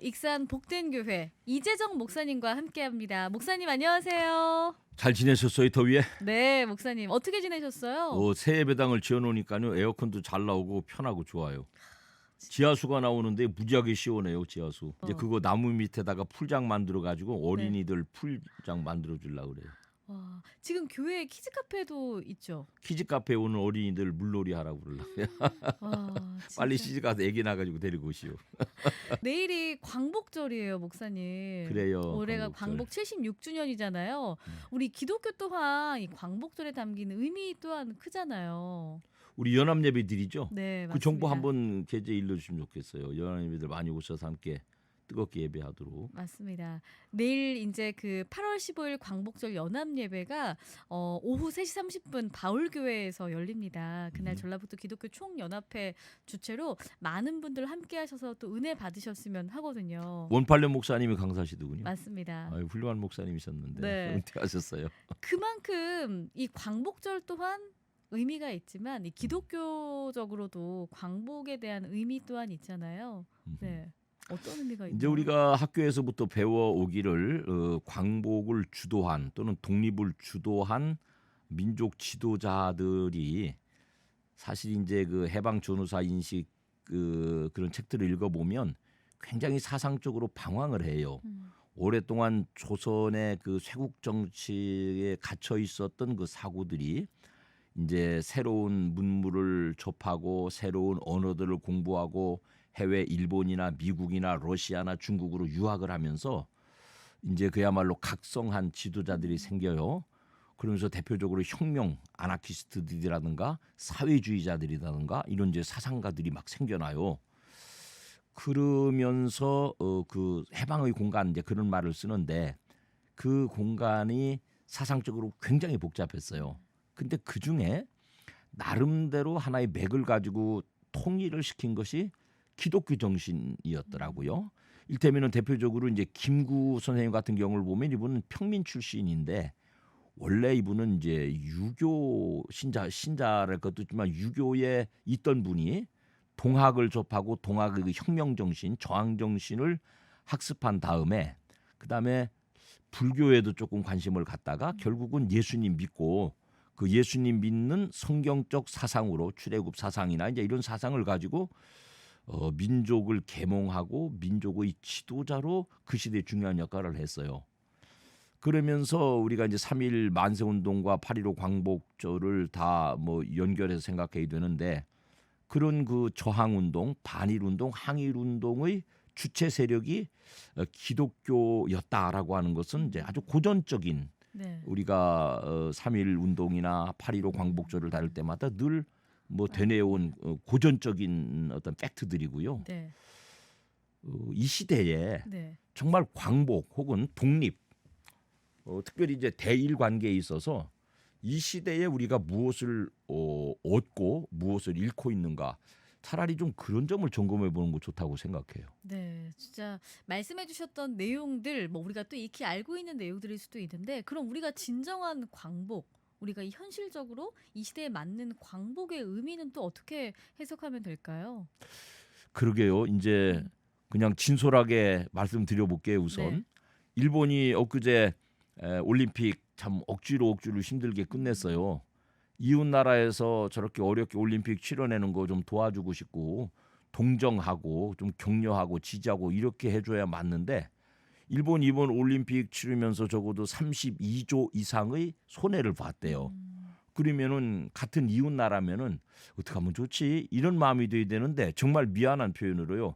익산 복된교회 이재정 목사님과 함께합니다. 목사님 안녕하세요. 잘 지내셨어요, 더위에? 네, 목사님 어떻게 지내셨어요? 새 배당을 지어놓으니까요, 에어컨도 잘 나오고 편하고 좋아요. 지하수가 나오는데 무지하게 시원해요, 지하수. 이제 그거 나무 밑에다가 풀장 만들어 가지고 어린이들 풀장 만들어 주려고 그래요. 와, 지금 교회에 키즈 카페도 있죠. 키즈 카페에 오는 어린이들 물놀이 하라고 그러려고요. 와, 빨리 진짜. 시집 가서 애기 낳아가지고 데리고 오시오. 내일이 광복절이에요, 목사님. 그래요, 올해가 광복절. 광복 76주년이잖아요. 우리 기독교 또한 이 광복절에 담긴 의미 또한 크잖아요. 우리 연합예배들이죠. 네, 그 정보 맞습니다. 한번 게재 일러주시면 좋겠어요. 연합예배들 많이 오셔서 함께 뜨겁게 예배하도록. 맞습니다. 내일 이제 그 8월 15일 광복절 연합 예배가 오후 3시 30분 바울교회에서 열립니다. 그날 전라북도 기독교 총연합회 주최로 많은 분들 함께 하셔서 또 은혜 받으셨으면 하거든요. 원팔련 목사님이 강사시더군요. 맞습니다. 아유, 훌륭한 목사님이셨는데 네. 은퇴하셨어요. 그만큼 이 광복절 또한 의미가 있지만 이 기독교적으로도 광복에 대한 의미 또한 있잖아요. 네. 어떤 의미가 있나요? 이제 우리가 학교에서부터 배워오기를 광복을 주도한 또는 독립을 주도한 민족 지도자들이 사실 이제 그 해방 전후사 인식 그런 책들을 읽어보면 굉장히 사상적으로 방황을 해요. 오랫동안 조선의 그 쇄국 정치에 갇혀 있었던 그 사고들이 이제 새로운 문물을 접하고 새로운 언어들을 공부하고 해외 일본이나 미국이나 러시아나 중국으로 유학을 하면서 이제 그야말로 각성한 지도자들이 생겨요. 그러면서 대표적으로 혁명 아나키스트들이라든가 사회주의자들이라든가 이런 이제 사상가들이 막 생겨나요. 그러면서 그 해방의 공간 이제 그런 말을 쓰는데 그 공간이 사상적으로 굉장히 복잡했어요. 근데 그 중에 나름대로 하나의 맥을 가지고 통일을 시킨 것이 기독교 정신이었더라고요. 일테면은 대표적으로 이제 김구 선생님 같은 경우를 보면 이분은 평민 출신인데 원래 이분은 이제 유교 신자랄 것도 있지만 유교에 있던 분이 동학을 접하고 동학의 그 혁명 정신, 저항 정신을 학습한 다음에 그다음에 불교에도 조금 관심을 갖다가 결국은 예수님 믿고 그 예수님 믿는 성경적 사상으로 출애굽 사상이나 이제 이런 사상을 가지고 민족을 계몽하고 민족의 지도자로 그 시대에 중요한 역할을 했어요. 그러면서 우리가 이제 3.1 만세운동과 8.15 광복절을 다 뭐 연결해서 생각해야 되는데 그런 그 저항운동, 반일운동, 항일운동의 주체 세력이 기독교였다라고 하는 것은 이제 아주 고전적인 네. 우리가 3.1 운동이나 8.15 광복절을 다룰 때마다 늘 뭐 되뇌어온 고전적인 어떤 팩트들이고요. 네. 이 시대에 네. 정말 광복 혹은 독립, 특별히 이제 대일 관계에 있어서 이 시대에 우리가 무엇을 얻고 무엇을 잃고 있는가 차라리 좀 그런 점을 점검해 보는 거 좋다고 생각해요. 네, 진짜 말씀해 주셨던 내용들 뭐 우리가 또 익히 알고 있는 내용들일 수도 있는데 그럼 우리가 진정한 광복 우리가 이 현실적으로 이 시대에 맞는 광복의 의미는 또 어떻게 해석하면 될까요? 그러게요. 이제 그냥 진솔하게 말씀드려 볼게요. 우선 네. 일본이 엊그제 올림픽 참 억지로 힘들게 끝냈어요. 이웃 나라에서 저렇게 어렵게 올림픽 치러내는 거 좀 도와주고 싶고 동정하고 좀 격려하고 지지하고 이렇게 해줘야 맞는데 일본 이번 올림픽 치르면서 적어도 32조 이상의 손해를 봤대요. 그러면은 같은 이웃 나라면은 어떻게 하면 좋지 이런 마음이 돼야 되는데 정말 미안한 표현으로요.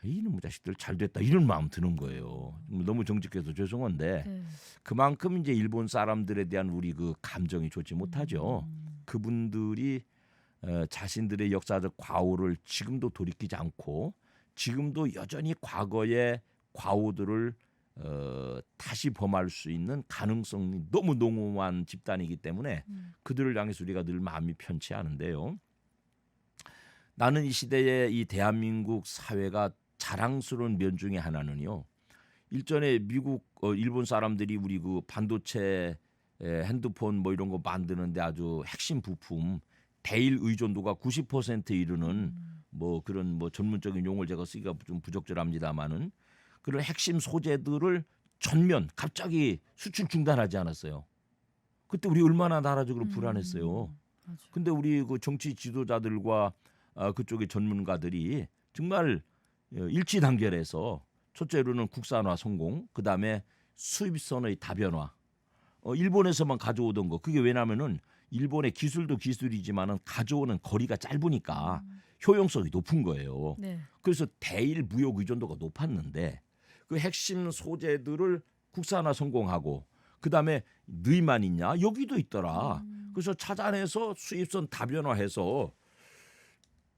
이놈의 자식들 잘 됐다 이런 마음 드는 거예요. 너무 정직해서 죄송한데 네. 그만큼 이제 일본 사람들에 대한 우리 그 감정이 좋지 못하죠. 그분들이 자신들의 역사적 과오를 지금도 돌이키지 않고 지금도 여전히 과거의 과오들을 다시 범할 수 있는 가능성이 너무 농후한 집단이기 때문에 그들을 향해서 우리가 늘 마음이 편치 않은데요. 나는 이 시대에 이 대한민국 사회가 자랑스러운 면 중에 하나는요. 일전에 미국, 일본 사람들이 우리 그 반도체, 핸드폰 뭐 이런 거 만드는데 아주 핵심 부품 대일 의존도가 90%에 이르는 뭐 그런 뭐 전문적인 용어를 제가 쓰기가 좀 부적절합니다만은 그런 핵심 소재들을 전면 갑자기 수출 중단하지 않았어요. 그때 우리 얼마나 나라적으로 불안했어요. 맞아요. 근데 우리 그 정치 지도자들과 그쪽의 전문가들이 정말 일치단결해서 첫째로는 국산화 성공, 그다음에 수입선의 다변화. 일본에서만 가져오던 거 그게 왜냐면은 일본의 기술도 기술이지만은 가져오는 거리가 짧으니까 효용성이 높은 거예요. 네. 그래서 대일 무역 의존도가 높았는데 그 핵심 소재들을 국산화 성공하고 그다음에 너희만 있냐? 여기도 있더라. 그래서 찾아내서 수입선 다변화해서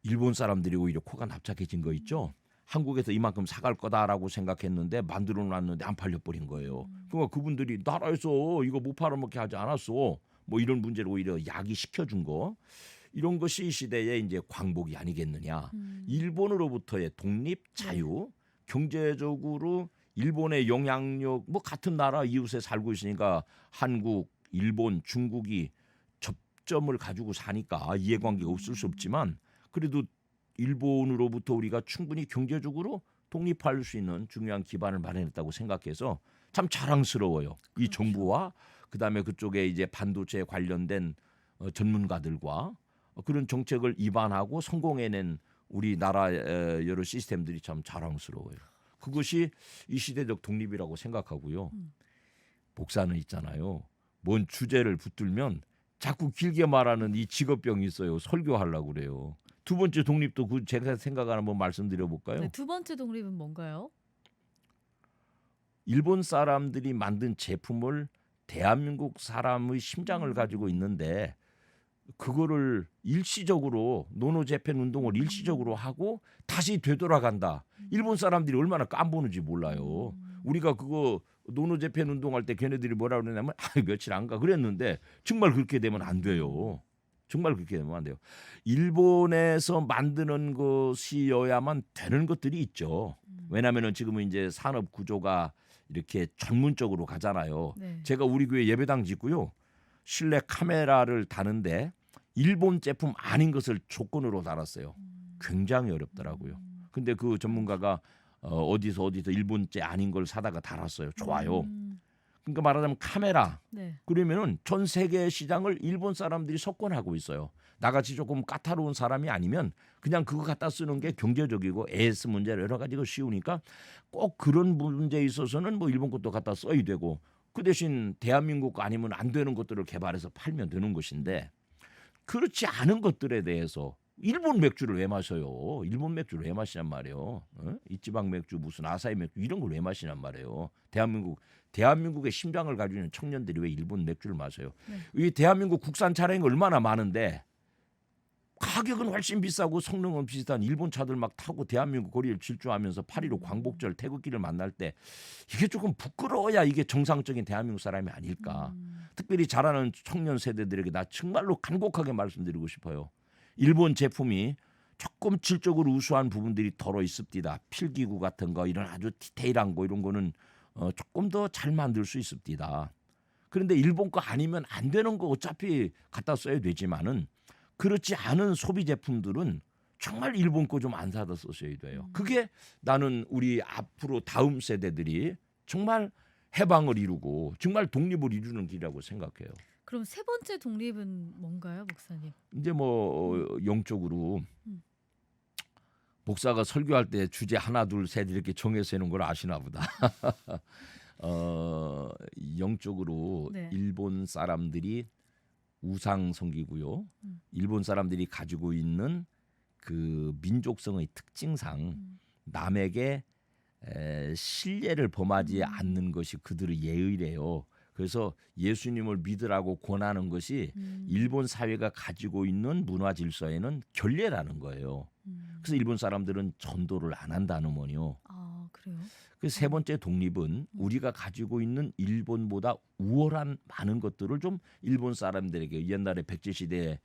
일본 사람들이 오히려 코가 납작해진 거 있죠. 한국에서 이만큼 사갈 거다라고 생각했는데 만들어 놨는데 안 팔려버린 거예요. 그러니까 그분들이 나라에서 이거 못 팔아먹게 하지 않았어. 뭐 이런 문제를 오히려 야기시켜준 거. 이런 것이 이 시대의 이제 광복이 아니겠느냐. 일본으로부터의 독립, 자유, 경제적으로 일본의 영향력, 뭐 같은 나라 이웃에 살고 있으니까 한국, 일본, 중국이 접점을 가지고 사니까 이해관계가 없을 수 없지만 그래도 일본으로부터 우리가 충분히 경제적으로 독립할 수 있는 중요한 기반을 마련했다고 생각해서 참 자랑스러워요. 이 정부와 그다음에 그쪽에 이제 반도체에 관련된 전문가들과 그런 정책을 입안하고 성공해낸 우리나라 여러 시스템들이 참 자랑스러워요. 그것이 이 시대적 독립이라고 생각하고요. 복사는 있잖아요. 뭔 주제를 붙들면 자꾸 길게 말하는 이 직업병이 있어요. 설교하려고 그래요. 두 번째 독립도 그 제가 생각하는 번 말씀드려 볼까요? 네, 두 번째 독립은 뭔가요? 일본 사람들이 만든 제품을 대한민국 사람의 심장을 가지고 있는데 그거를 일시적으로 노노재팬 운동을 일시적으로 하고 다시 되돌아간다. 일본 사람들이 얼마나 깜보는지 몰라요. 우리가 그거 노노재팬 운동할 때 걔네들이 뭐라 그러냐면 며칠 안 가 그랬는데 정말 그렇게 되면 안 돼요. 정말 그렇게 되면 안 돼요. 일본에서 만드는 것이어야만 되는 것들이 있죠. 왜냐하면은 지금은 이제 산업 구조가 이렇게 전문적으로 가잖아요. 네. 제가 우리 교회 예배당 짓고요. 실내 카메라를 다는데 일본 제품 아닌 것을 조건으로 달았어요. 굉장히 어렵더라고요. 근데 그 전문가가 어디서 일본제 아닌 걸 사다가 달았어요. 좋아요. 그러니까 말하자면 카메라. 네. 그러면은 전 세계 시장을 일본 사람들이 석권하고 있어요. 나같이 조금 까다로운 사람이 아니면 그냥 그거 갖다 쓰는 게 경제적이고 AS 문제를 여러 가지가 쉬우니까 꼭 그런 문제에 있어서는 뭐 일본 것도 갖다 써야 되고 그 대신 대한민국 아니면 안 되는 것들을 개발해서 팔면 되는 것인데 그렇지 않은 것들에 대해서 일본 맥주를 왜 마셔요? 일본 맥주를 왜 마시냔 말이에요. 이지방 맥주 무슨 아사히 맥주 이런 걸 왜 마시냔 말이에요. 대한민국의 심장을 가지고 있는 청년들이 왜 일본 맥주를 마셔요? 이 대한민국 국산 차량이 얼마나 많은데 가격은 훨씬 비싸고 성능은 비슷한 일본 차들 막 타고 대한민국 거리를 질주하면서 8.15 광복절 태극기를 만날 때 이게 조금 부끄러워야 이게 정상적인 대한민국 사람이 아닐까. 특별히 자라는 청년 세대들에게 나 정말로 간곡하게 말씀드리고 싶어요. 일본 제품이 조금 질적으로 우수한 부분들이 덜어 있습니다. 필기구 같은 거 이런 아주 디테일한 거 이런 거는 조금 더 잘 만들 수 있습니다. 그런데 일본 거 아니면 안 되는 거 어차피 갖다 써야 되지만은 그렇지 않은 소비 제품들은 정말 일본 거 좀 안 사다 쓰셔야 돼요. 그게 나는 우리 앞으로 다음 세대들이 정말 해방을 이루고 정말 독립을 이루는 길이라고 생각해요. 그럼 세 번째 독립은 뭔가요, 목사님? 이제 뭐 영적으로 목사가 설교할 때 주제 하나 둘 셋 이렇게 정해서 하는 걸 아시나 보다. 영적으로 네. 일본 사람들이 우상 섬기고요. 일본 사람들이 가지고 있는 그 민족성의 특징상 남에게 신뢰를 범하지 않는 것이 그들의 예의래요. 그래서 예수님을 믿으라고 권하는 것이 일본 사회가 가지고 있는 문화 질서에는 결례라는 거예요. 그래서 일본 사람들은 전도를 안 한다는 거요. 아, 그래요? 그 세 번째 독립은 우리가 가지고 있는 일본보다 우월한 많은 것들을 좀 일본 사람들에게 옛날에 백제 시대에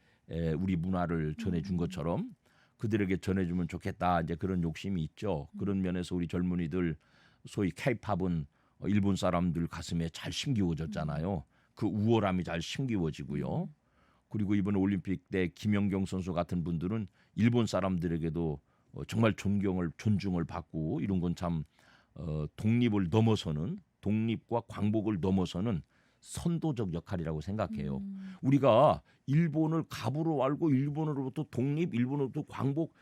우리 문화를 전해준 것처럼 그들에게 전해주면 좋겠다. 이제 그런 욕심이 있죠. 그런 면에서 우리 젊은이들 소위 K-팝은 일본 사람들 가슴에 잘 심기워졌잖아요. 그 우월함이 잘 심기워지고요. 그리고 이번 올림픽 때 김연경 선수 같은 분들은 일본 사람들에게도 정말 존중을 받고 이런 건 참 독립을 넘어서는 독립과 광복을 넘어서는 선도적 역할이라고 생각해요. 우리가 일본을 갑으로 알고 일본으로부터 독립, 일본으로부터 광복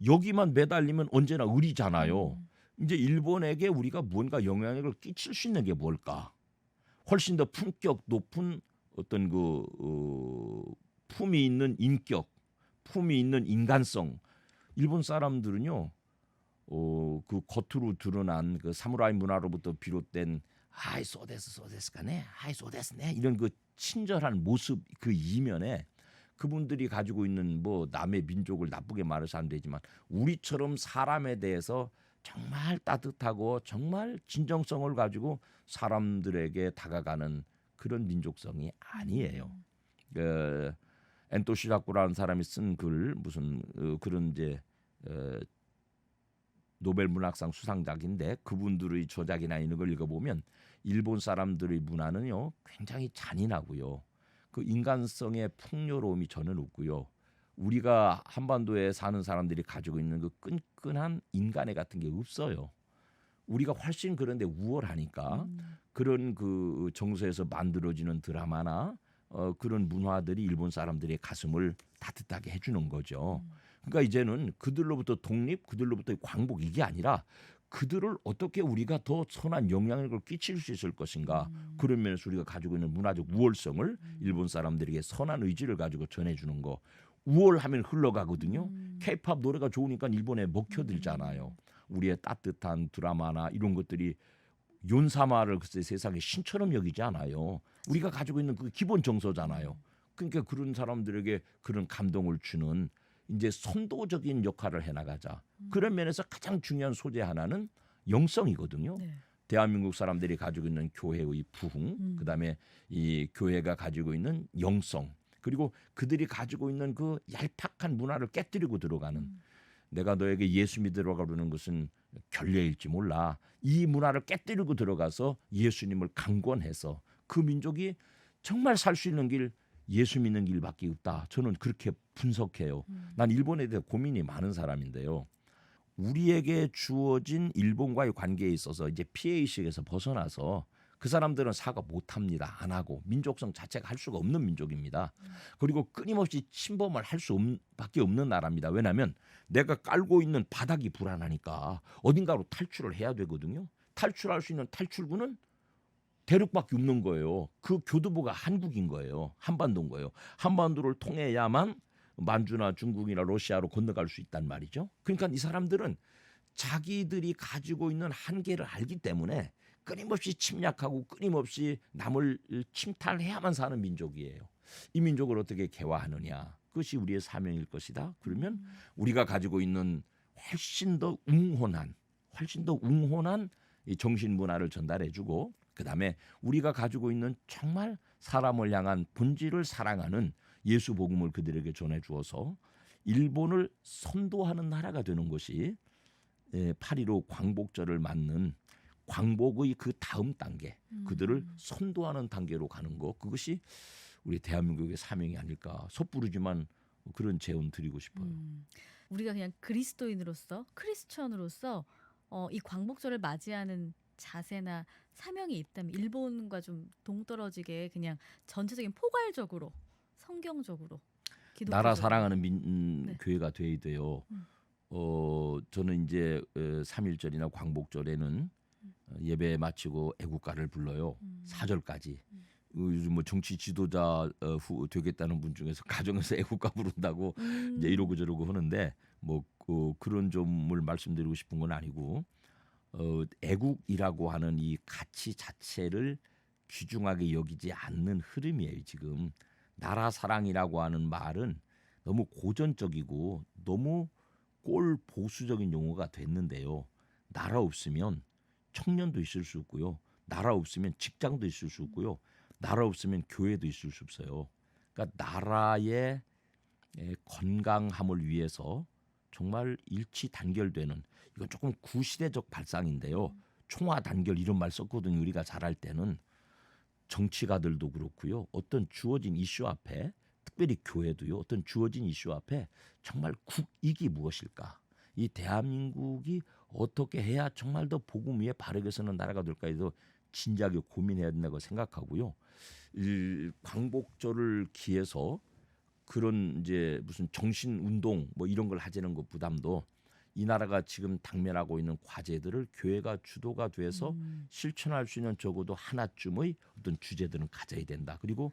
여기만 매달리면 언제나 의리잖아요. 이제 일본에게 우리가 무언가 영향력을 끼칠 수 있는 게 뭘까? 훨씬 더 품격 높은 어떤 품이 있는 인격, 품이 있는 인간성. 일본 사람들은요, 그 겉으로 드러난 그 사무라이 문화로부터 비롯된 아이 소데스까네, 아이 소데스네 이런 그 친절한 모습 그 이면에 그분들이 가지고 있는 뭐 남의 민족을 나쁘게 말해서 안 되지만 우리처럼 사람에 대해서 정말 따뜻하고 정말 진정성을 가지고 사람들에게 다가가는 그런 민족성이 아니에요. 엔토 시자쿠라는 사람이 쓴 글 무슨 그런 이제 노벨 문학상 수상작인데 그분들의 저작이나 이런 걸 읽어보면 일본 사람들의 문화는요 굉장히 잔인하고요. 그 인간성의 풍요로움이 저는 없고요. 우리가 한반도에 사는 사람들이 가지고 있는 그 끈끈한 인간애 같은 게 없어요. 우리가 훨씬 그런데 우월하니까 그런 그 정서에서 만들어지는 드라마나 그런 문화들이 일본 사람들의 가슴을 따뜻하게 해주는 거죠. 그러니까 이제는 그들로부터 독립, 그들로부터 광복 이게 아니라 그들을 어떻게 우리가 더 선한 영향력을 끼칠 수 있을 것인가. 그런 면에서 우리가 가지고 있는 문화적 우월성을 일본 사람들에게 선한 의지를 가지고 전해주는 거. 우월하면 흘러가거든요. 케이팝 노래가 좋으니까 일본에 먹혀들잖아요. 우리의 따뜻한 드라마나 이런 것들이 윤사마를 글쎄 세상에 신처럼 여기지 않아요. 우리가 가지고 있는 그 기본 정서잖아요. 그러니까 그런 사람들에게 그런 감동을 주는 이제 선도적인 역할을 해나가자. 그런 면에서 가장 중요한 소재 하나는 영성이거든요. 네. 대한민국 사람들이 가지고 있는 교회의 부흥, 그다음에 이 교회가 가지고 있는 영성, 그리고 그들이 가지고 있는 그 얄팍한 문화를 깨뜨리고 들어가는 내가 너에게 예수 믿으러 가려는 것은 결례일지 몰라. 이 문화를 깨뜨리고 들어가서 예수님을 강권해서 그 민족이 정말 살 수 있는 길 예수 믿는 길밖에 없다. 저는 그렇게 분석해요. 난 일본에 대해 고민이 많은 사람인데요. 우리에게 주어진 일본과의 관계에 있어서 이제 피해의식에서 벗어나서 그 사람들은 사과 못합니다. 안 하고 민족성 자체가 할 수가 없는 민족입니다. 그리고 끊임없이 침범을 할 수밖에 없는 나라입니다. 왜냐하면 내가 깔고 있는 바닥이 불안하니까 어딘가로 탈출을 해야 되거든요. 탈출할 수 있는 탈출구는 대륙밖에 없는 거예요. 그 교두보가 한국인 거예요. 한반도인 거예요. 한반도를 통해야만 만주나 중국이나 러시아로 건너갈 수 있단 말이죠. 그러니까 이 사람들은 자기들이 가지고 있는 한계를 알기 때문에 끊임없이 침략하고 끊임없이 남을 침탈해야만 사는 민족이에요. 이 민족을 어떻게 개화하느냐. 그것이 우리의 사명일 것이다. 그러면 우리가 가지고 있는 훨씬 더 웅혼한 이 정신 문화를 전달해주고 그다음에 우리가 가지고 있는 정말 사람을 향한 본질을 사랑하는 예수 복음을 그들에게 전해주어서 일본을 선도하는 나라가 되는 것이 8.15 광복절을 맞는 광복의 그 다음 단계 그들을 선도하는 단계로 가는 것 그것이 우리 대한민국의 사명이 아닐까 섣부르지만 그런 제언 드리고 싶어요. 우리가 그냥 그리스도인으로서 크리스천으로서 이 광복절을 맞이하는 자세나 사명이 있다면 일본과 좀 동떨어지게 그냥 전체적인 포괄적으로 성경적으로 나라 기독교적으로. 사랑하는 네. 교회가 돼야 돼요. 저는 이제 3.1절이나 광복절에는 예배 마치고 애국가를 불러요. 4절까지. 요즘 뭐 정치 지도자 되겠다는 분 중에서 가정에서 애국가 부른다고 이제 이러고 저러고 하는데 뭐 그런 점을 말씀드리고 싶은 건 아니고 애국이라고 하는 이 가치 자체를 귀중하게 여기지 않는 흐름이에요. 지금 나라 사랑이라고 하는 말은 너무 고전적이고 너무 꼴 보수적인 용어가 됐는데요. 나라 없으면 청년도 있을 수 없고요. 나라 없으면 직장도 있을 수 없고요. 나라 없으면 교회도 있을 수 없어요. 그러니까 나라의 건강함을 위해서 정말 일치 단결되는 이건 조금 구시대적 발상인데요. 총화 단결 이런 말 썼거든요. 우리가 잘할 때는 정치가들도 그렇고요. 어떤 주어진 이슈 앞에 특별히 교회도요. 어떤 주어진 이슈 앞에 정말 국익이 무엇일까? 이 대한민국이 어떻게 해야 정말 더 복음 위에 바르게 서는 나라가 될까에 대해서 진지하게 고민해야 된다고 생각하고요. 이 광복절을 기해서 그런 이제 무슨 정신 운동 뭐 이런 걸 하자는 것 부담도 이 나라가 지금 당면하고 있는 과제들을 교회가 주도가 돼서 실천할 수 있는 적어도 하나쯤의 어떤 주제들은 가져야 된다. 그리고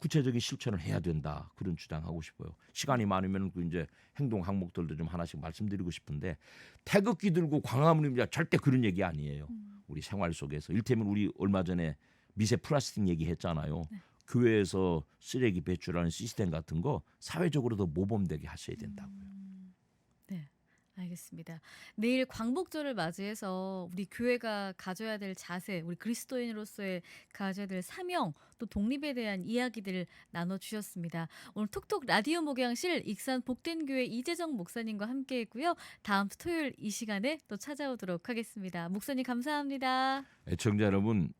구체적인 실천을 해야 된다. 그런 주장하고 싶어요. 시간이 많으면 그 이제 행동 항목들도 좀 하나씩 말씀드리고 싶은데 태극기 들고 광화문 입니다. 절대 그런 얘기 아니에요. 우리 생활 속에서 일테면 우리 얼마 전에 미세 플라스틱 얘기했잖아요. 교회에서 쓰레기 배출하는 시스템 같은 거 사회적으로 더 모범되게 하셔야 된다고요. 네. 알겠습니다. 내일 광복절을 맞이해서 우리 교회가 가져야 될 자세, 우리 그리스도인으로서의 가져야 될 사명, 또 독립에 대한 이야기들을 나눠주셨습니다. 오늘 톡톡 라디오 목양실 익산 복된교회 이재정 목사님과 함께했고요. 다음 주 토요일 이 시간에 또 찾아오도록 하겠습니다. 목사님 감사합니다. 애청자 여러분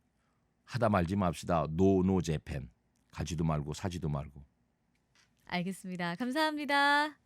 하다 말지 맙시다. 노노 재팬 가지도 말고 사지도 말고. 알겠습니다. 감사합니다.